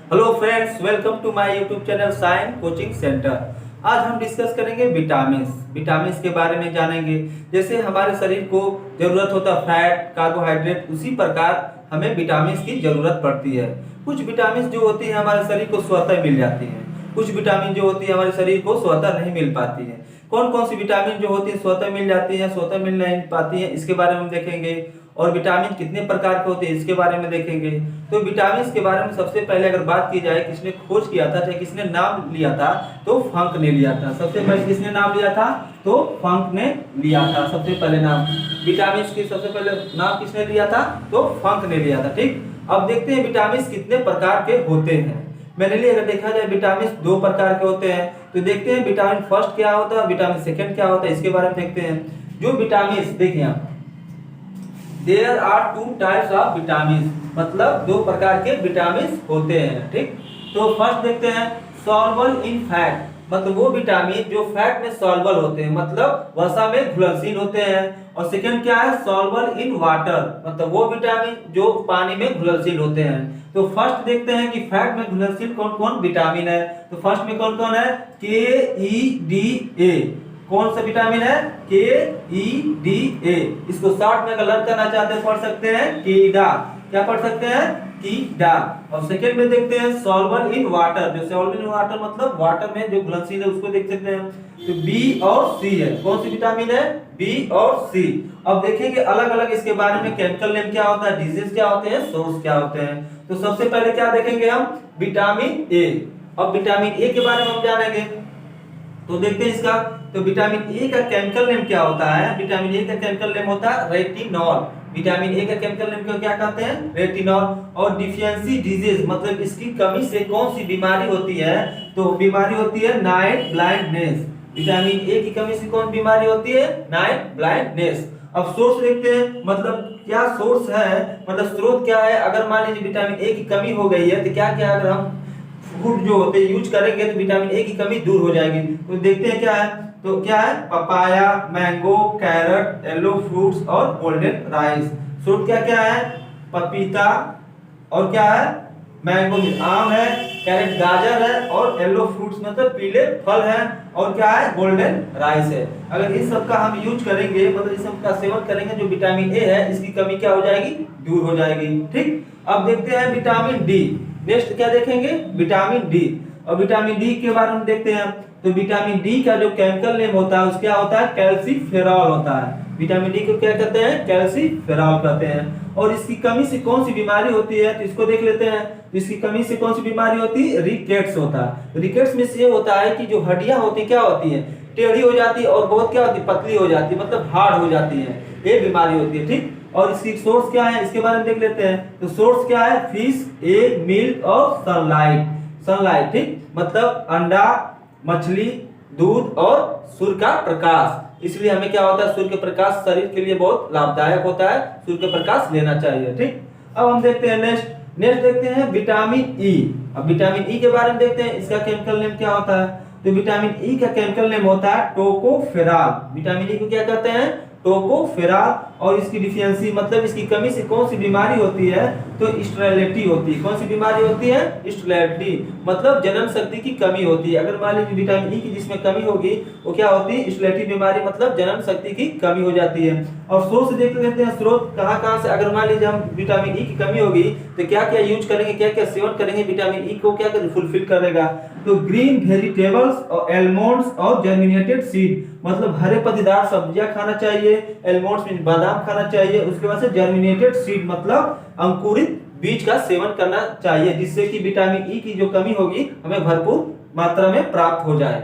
Hello friends, welcome to my YouTube channel sign coaching centre. आज हम discuss करेंगे vitamins के बारे में जानेंगे। जैसे हमारे शरीर को जरूरत होता है फैट, कार्बोहाइड्रेट, उसी प्रकार हमें विटामिन्स की जरूरत पड़ती है। कुछ विटामिन्स जो होती है हमारे शरीर को स्वतः मिल जाती है, कुछ विटामिन जो होती है हमारे शरीर को स्वतः नहीं मिल पाती है। कौन कौन सी विटामिन जो होती है स्वतः मिल जाती है, स्वतः मिल नहीं पाती है, इसके बारे में हम देखेंगे। और विटामिन कितने प्रकार के होते हैं इसके बारे में देखेंगे। तो विटामिन के बारे में सबसे पहले अगर बात की जाए, किसने खोज किया था, चाहे किसने नाम लिया था, तो फंक ने लिया था। सबसे पहले किसने नाम लिया था, तो फंक ने लिया था सबसे पहले नाम। विटामिन की सबसे पहले नाम किसने लिया था, तो फंक ने लिया था। ठीक, अब देखते हैं विटामिन कितने प्रकार के होते हैं। मेनली अगर देखा जाए विटामिन दो प्रकार के होते हैं। तो देखते हैं विटामिन फर्स्ट क्या होता है, विटामिन सेकंड क्या होता है, इसके बारे में देखते हैं। जो विटामिन देखिए आप, there are two types of vitamin, मतलब दो प्रकार के विटामिन होते हैं। ठीक, तो फर्स्ट देखते हैं सॉल्युबल इन फैट, मतलब वो विटामिन जो फैट में सॉल्युबल होते हैं, मतलब वसा में घुलनशील होते हैं। और सेकंड क्या है, सॉल्युबल इन वाटर, मतलब वो विटामिन जो पानी में घुलनशील होते हैं। तो फर्स्ट देखते हैं कि फैट में घुलनशील कौन कौन विटामिन है। तो फर्स्ट में कौन कौन है, के ई डी ए। कौन सा विटामिन है, के ई डी ए। इसको शॉर्ट में अगर लर्न करना चाहते हैं पढ़ सकते हैं कीडा। क्या पढ़ सकते हैं, कीडा। और सेकंड में देखते हैं सॉल्युबल इन वाटर, जो सॉल्युबल इन वाटर मतलब वाटर में जो घुलनशील है उसको देख सकते हैं। तो बी और सी है। कौन सी विटामिन है, बी और सी। अब देखेंगे अलग अलग इसके बारे में, केमिकल नेम क्या होता है, डिजीज क्या होते हैं, सोर्स क्या होते हैं। तो सबसे पहले क्या देखेंगे हम, विटामिन ए। अब विटामिन ए के बारे में हम जानेंगे, तो देखते हैं इसका। तो विटामिन ए का केमिकल नेम क्या होता है, विटामिन ए का केमिकल नेम होता है रेटिनॉल। विटामिन ए का केमिकल नेम को क्या कहते हैं, रेटिनॉल। और डिफिशियंसी डिजीज मतलब इसकी कमी से कौन सी बीमारी होती है, तो बीमारी होती है नाइट ब्लाइंडनेस। विटामिन ए की कमी से कौन बीमारी होती है, नाइट ब्लाइंडनेस। अब सोर्स देखते हैं, मतलब क्या सोर्स है, मतलब स्रोत क्या है। अगर मान लीजिए विटामिन ए की कमी हो गई है तो क्या क्या अगर हम फूड जो होते हैं यूज करेंगे तो विटामिन ए की कमी दूर हो जाएगी। तो देखते हैं क्या है, तो क्या है, papaya, mango, carrot, yellow fruits और गोल्डन राइस। फ्रूट क्या क्या है, पपीता, और क्या है, मैंगो आम है, कैरेट गाजर है, और येलो फ्रूट्स मतलब पीले फल है, और क्या है, गोल्डन राइस है। अगर इन सब का हम यूज करेंगे, मतलब इस सब का सेवन करेंगे, जो विटामिन ए है इसकी कमी क्या हो जाएगी, दूर हो जाएगी। ठीक, अब देखते हैं विटामिन डी। नेक्स्ट क्या देखेंगे, विटामिन डी। और विटामिन डी के बारे में देखते हैं। तो विटामिन डी का जो केमिकल नेम होता है उसका होता है कैल्सीफेरॉल होता है। विटामिन डी को क्या कहते हैं, कैल्सीफेरॉल कहते हैं। और इसकी कमी से कौन सी बीमारी होती है, तो इसको देख लेते हैं। तो इसकी कमी से कौन सी बीमारी होती है, रिकेट्स होता है। रिकेट्स में से ये होता है कि जो हड्डियां होती क्या होती है, टेढ़ी हो जाती है और बहुत क्या होती है, पतली हो जाती है, मतलब हार्ड हो जाती है, ये बीमारी होती है। ठीक, और इसकी सोर्स क्या है इसके बारे में देख लेते हैं। तो सोर्स क्या है, फिश, एग, मिल्क और सनलाइट। सनलाइट ठीक, मतलब अंडा, मछली, दूध और सूर्य का प्रकाश। इसलिए हमें क्या होता है, सूर्य का प्रकाश शरीर के लिए बहुत लाभदायक होता है, सूर्य का प्रकाश लेना चाहिए। ठीक, अब हम देखते हैं नेक्स्ट देखते हैं विटामिन ई। अब विटामिन ई के बारे में देखते हैं, इसका केमिकल नेम क्या होता है। तो विटामिन ई का केमिकल नेम होता है टोकोफेरॉल। विटामिन ई को क्या कहते हैं, टोकोफेरॉल। और इसकी डिफिशियंसी मतलब इसकी कमी से कौन सी बीमारी होती है, तो स्टेरिलिटी होती है। कौन सी बीमारी होती है, स्टेरिलिटी मतलब जनन शक्ति की कमी होती है। अगर मान लीजिए विटामिन ई की जिसमें कमी होगी वो क्या होती है, स्टेरिलिटी बीमारी मतलब जनन शक्ति की कमी हो जाती है। और सोर्स देख लेते हैं, स्रोत कहाँ कहाँ से। अगर मान लीजिए हम विटामिन ई की कमी होगी तो क्या क्या यूज करेंगे, क्या क्या सेवन करेंगे, विटामिन ई को क्या फुलफिल करेगा। तो ग्रीन वेजिटेबल्स और एलमंड्स और जर्मिनेटेड सीड, मतलब हरे पत्तेदार सब्जियां खाना चाहिए, एलमंड्स में बादाम खाना चाहिए। उसके बाद से जर्मिनेटेड सीड मतलब अंकुरित बीज का सेवन करना चाहिए, जिससे कि विटामिन ई की जो कमी होगी हमें भरपूर मात्रा में प्राप्त हो जाए।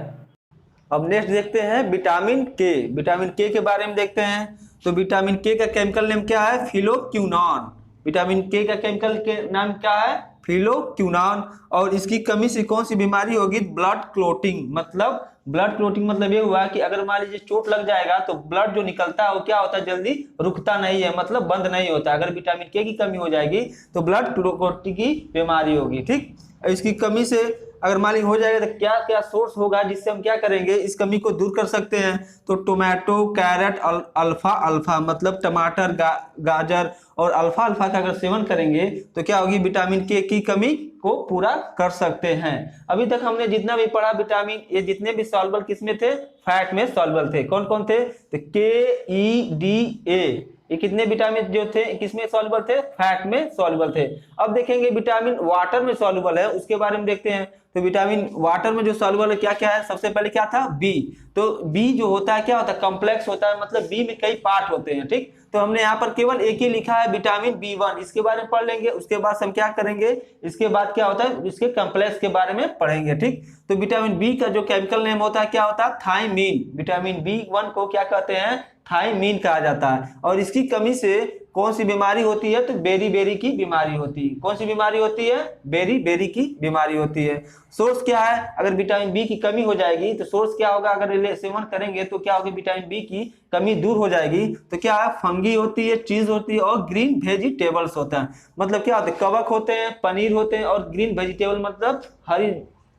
अब नेक्स्ट देखते हैं विटामिन के। विटामिन के बारे में देखते हैं। तो विटामिन के का केमिकल नेम क्या है, फिलोक्विनोन। विटामिन के का केमिकल के नाम क्या है, फिलोक्विनोन। और इसकी कमी से कौन सी बीमारी होगी, ब्लड क्लोटिंग। मतलब ब्लड क्लोटिंग मतलब ये हुआ कि अगर मान लीजिए चोट लग जाएगा तो ब्लड जो निकलता है वो क्या होता है, जल्दी रुकता नहीं है, मतलब बंद नहीं होता। अगर विटामिन के की कमी हो जाएगी तो ब्लड क्लोटिंग की बीमारी होगी। ठीक, इसकी कमी से अगर मान ली हो जाएगा तो क्या क्या सोर्स होगा जिससे हम क्या करेंगे, इस कमी को दूर कर सकते हैं। तो टोमेटो, कैरेट, अल्फा अल्फा मतलब टमाटर, गाजर और अल्फा अल्फा का अगर सेवन करेंगे तो क्या होगी, विटामिन के की कमी को पूरा कर सकते हैं। अभी तक हमने जितना भी पढ़ा विटामिन, ये जितने भी सॉल्युबल किसमें थे, फैट में सॉल्युबल थे। कौन कौन थे, तो KE, D, A, ये कितने विटामिन जो थे किसमें सॉल्युबल थे, फैट में सॉल्युबल थे। अब देखेंगे विटामिन वाटर में सॉल्युबल है, उसके बारे में देखते हैं। तो विटामिन वाटर में जो सॉल्युबल है क्या क्या है, सबसे पहले क्या था, बी। तो बी जो होता है क्या होता है, कॉम्प्लेक्स होता है, मतलब बी में कई पार्ट होते हैं, ठीक। तो हमने यहाँ पर केवल एक ही लिखा है विटामिन B1, इसके बारे में पढ़ लेंगे। उसके बाद हम क्या करेंगे, इसके बाद क्या होता है, इसके कॉम्प्लेक्स के बारे में पढ़ेंगे, ठीक। तो विटामिन बी का जो केमिकल नेम होता है क्या होता है, थायमीन। विटामिन B1 को क्या कहते हैं, थायमीन कहा जाता है। और इसकी कमी से कौन सी बीमारी होती है, तो बेरी बेरी की बीमारी होती है। कौन सी बीमारी होती है, बेरी बेरी की बीमारी होती है। सोर्स क्या है, अगर विटामिन बी की कमी हो जाएगी तो सोर्स क्या होगा, अगर सेवन करेंगे तो क्या होगी, विटामिन बी की कमी दूर हो जाएगी। तो क्या है, फंगी होती है, चीज होती है और ग्रीन वेजिटेबल्स होता है। मतलब क्या होते हैं, कवक होते हैं, पनीर होते हैं और ग्रीन वेजिटेबल मतलब हरी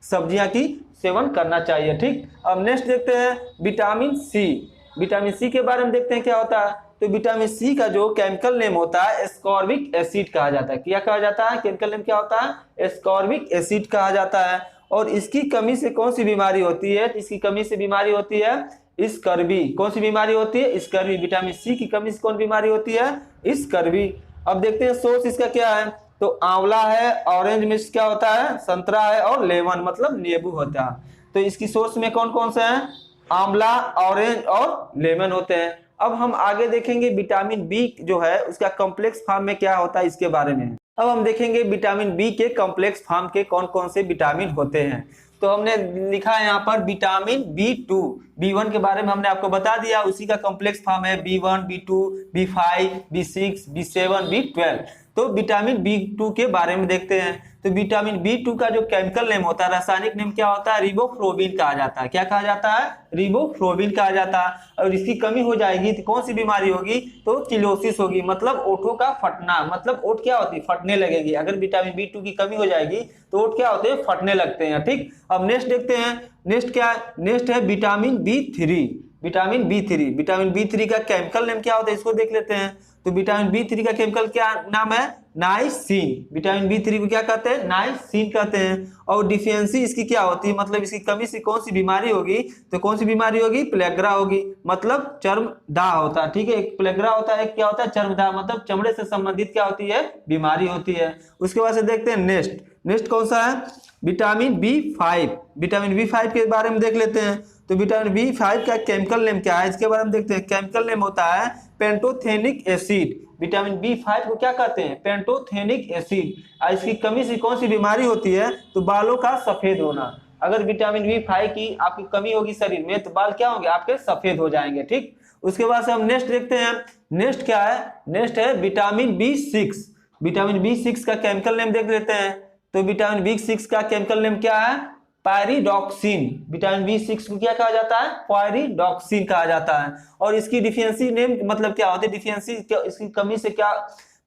सब्जियां की सेवन करना चाहिए, ठीक। अब नेक्स्ट देखते हैं विटामिन सी। विटामिन सी के बारे में देखते हैं क्या होता है। तो विटामिन सी का जो केमिकल नेम होता है एस्कॉर्बिक एसिड कहा जाता है। क्या कहा जाता है, केमिकल नेम क्या होता है, एस्कॉर्बिक एसिड कहा जाता है। और इसकी कमी से कौन सी बीमारी होती है, इसकी कमी से बीमारी होती है स्कर्वी। कौन सी बीमारी होती है, स्कर्वी। विटामिन सी की कमी से कौन बीमारी होती है, स्कर्वी। अब देखते हैं सोर्स इसका क्या है। तो आंवला है, ऑरेंज में क्या होता है, संतरा है और लेमन मतलब नींबू होता है। तो इसकी सोर्स में कौन कौन से हैं, आंवला, ऑरेंज और लेमन होते हैं। अब हम आगे देखेंगे विटामिन बी जो है उसका कॉम्प्लेक्स फॉर्म में क्या होता है, इसके बारे में। अब हम देखेंगे विटामिन बी के कॉम्प्लेक्स फॉर्म के कौन कौन से विटामिन होते हैं। तो हमने लिखा है यहाँ पर विटामिन B2, B1 के बारे में हमने आपको बता दिया, उसी का कॉम्प्लेक्स फॉर्म है B1, B2, B5, B6, B7, B12। तो विटामिन B2 के बारे में देखते हैं। तो विटामिन B2 का जो केमिकल नेम होता है, रासायनिक नेम क्या होता है, रिबोफ्लोविन कहा जाता है। क्या कहा जाता है, रिबोफ्लोविन कहा जाता है। और इसकी कमी हो जाएगी तो कौन सी बीमारी होगी, तो चिलोसिस होगी, मतलब ओठों का फटना। मतलब ओठ क्या होती है, फटने लगेगी। अगर विटामिन B2 की कमी हो जाएगी तो ओठ क्या होते हैं, फटने लगते हैं, ठीक। अब नेक्स्ट देखते हैं, नेक्स्ट क्या है, नेक्स्ट है vitamin B3। Vitamin B3, vitamin B3 का केमिकल नेम क्या होता है, इसको देख लेते हैं। तो विटामिन B3 का केमिकल क्या नाम है, नाइसिन। विटामिन B3 को क्या कहते हैं, नाइसिन कहते हैं। और डिफिशियंसी इसकी क्या होती है, मतलब इसकी कमी से कौन सी बीमारी होगी, तो कौन सी बीमारी होगी, प्लेग्रा होगी, मतलब चर्मदाह होता है, ठीक है। एक प्लेग्रा होता है, एक क्या होता है, चर्मदाह, मतलब चमड़े से संबंधित क्या होती है, बीमारी होती है। उसके बाद से देखते हैं नेक्स्ट, नेक्स्ट कौन सा है, विटामिन B5। विटामिन B5 के बारे में देख लेते हैं। तो विटामिन B5 का केमिकल नेम क्या है, इसके बारे में देखते हैं। केमिकल नेम होता है पेंटोथेनिक एसिड। विटामिन B5 को क्या कहते हैं, पेंटोथेनिक एसिड। इसकी कमी से कौन सी बीमारी होती है, तो बालों का सफेद होना। अगर विटामिन B5 की आपकी कमी होगी शरीर में तो बाल क्या होंगे, आपके सफेद हो जाएंगे, ठीक। उसके बाद से हम नेक्स्ट देखते हैं। नेक्स्ट क्या है, नेक्स्ट है विटामिन B6। विटामिन B6 का केमिकल नेम देख लेते हैं। तो विटामिन B6 का केमिकल नेम क्या है, पायरिडॉक्सिन। विटामिन B6 को क्या कहा जाता है, पायरिडॉक्सिन कहा जाता है। और इसकी डिफिशियंसी नेम मतलब क्या होती है, डिफिशियंसी इसकी कमी से क्या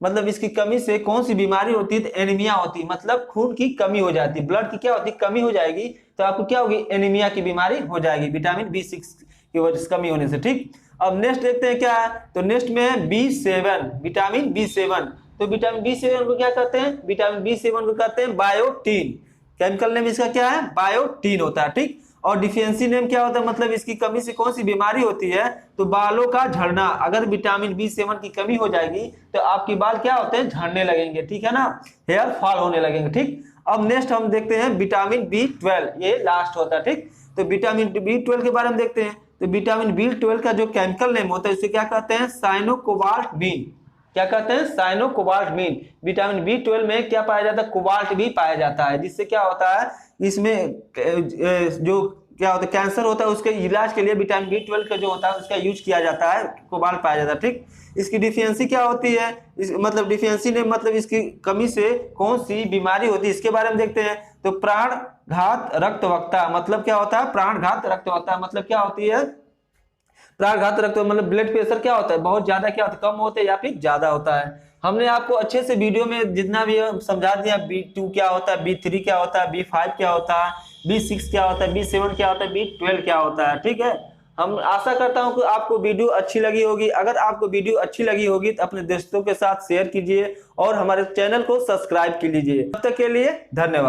मतलब, इसकी कमी से कौन सी बीमारी होती है, तो एनीमिया होती है, मतलब खून की कमी हो जाती है, ब्लड की क्या होती है, कमी हो जाएगी तो आपको क्या होगी, एनीमिया की बीमारी हो जाएगी विटामिन B6 की वजह से कमी होने से, ठीक। अब नेक्स्ट देखते हैं क्या है। तो नेक्स्ट में है B7, विटामिन B7। तो विटामिन B7 को क्या कहते हैं, विटामिन B7 को कहते हैं बायोटीन। केमिकल नेम इसका क्या है, बायोटीन होता है, ठीक। और डिफिशियंसी नेम क्या होता है, मतलब इसकी कमी से कौन सी बीमारी होती है, तो बालों का झड़ना। अगर विटामिन B7 की कमी हो जाएगी तो आपके बाल क्या होते हैं, झड़ने लगेंगे, ठीक है ना, हेयर फॉल होने लगेंगे, ठीक। अब नेक्स्ट हम देखते हैं विटामिन B12, ये लास्ट होता है, ठीक। तो विटामिन B12 के बारे में देखते हैं। तो विटामिन B12 का जो केमिकल नेम होता है इसे क्या कहते हैं, साइनोकोबाल्टमीन। क्या कहते हैं, साइनोकोबाल्टमीन। विटामिन B12 में क्या पाया जाता है, कोबाल्ट भी पाया जाता है, जिससे क्या होता है, इसमें जो क्या होता है, कैंसर होता है उसके इलाज के लिए विटामिन B12 का जो होता है उसका यूज किया जाता है, कोबाल्ट पाया जाता है, ठीक। इसकी डिफिशियंसी क्या होती है, मतलब डिफिशियंसी ने मतलब इसकी कमी से कौन सी बीमारी होती है, इसके बारे में देखते हैं। तो प्राणघात रक्तवक्ता, मतलब क्या होता है, प्राणघात रक्तवक्ता मतलब क्या होती है, प्राणघात रक्त मतलब ब्लड प्रेशर क्या होता है, बहुत ज्यादा क्या होता है, कम होता है या फिर ज्यादा होता है। हमने आपको अच्छे से वीडियो में जितना भी समझा दिया, B2 क्या होता है, B3 क्या होता है, B5 क्या होता है, B6 क्या होता है, B7 क्या होता है, B12 क्या होता है। ठीक है, हम आशा करता हूं कि आपको वीडियो अच्छी लगी होगी। अगर आपको वीडियो अच्छी लगी होगी तो अपने दोस्तों के साथ शेयर कीजिए और हमारे चैनल को सब्सक्राइब कीजिए। तब तक के लिए धन्यवाद।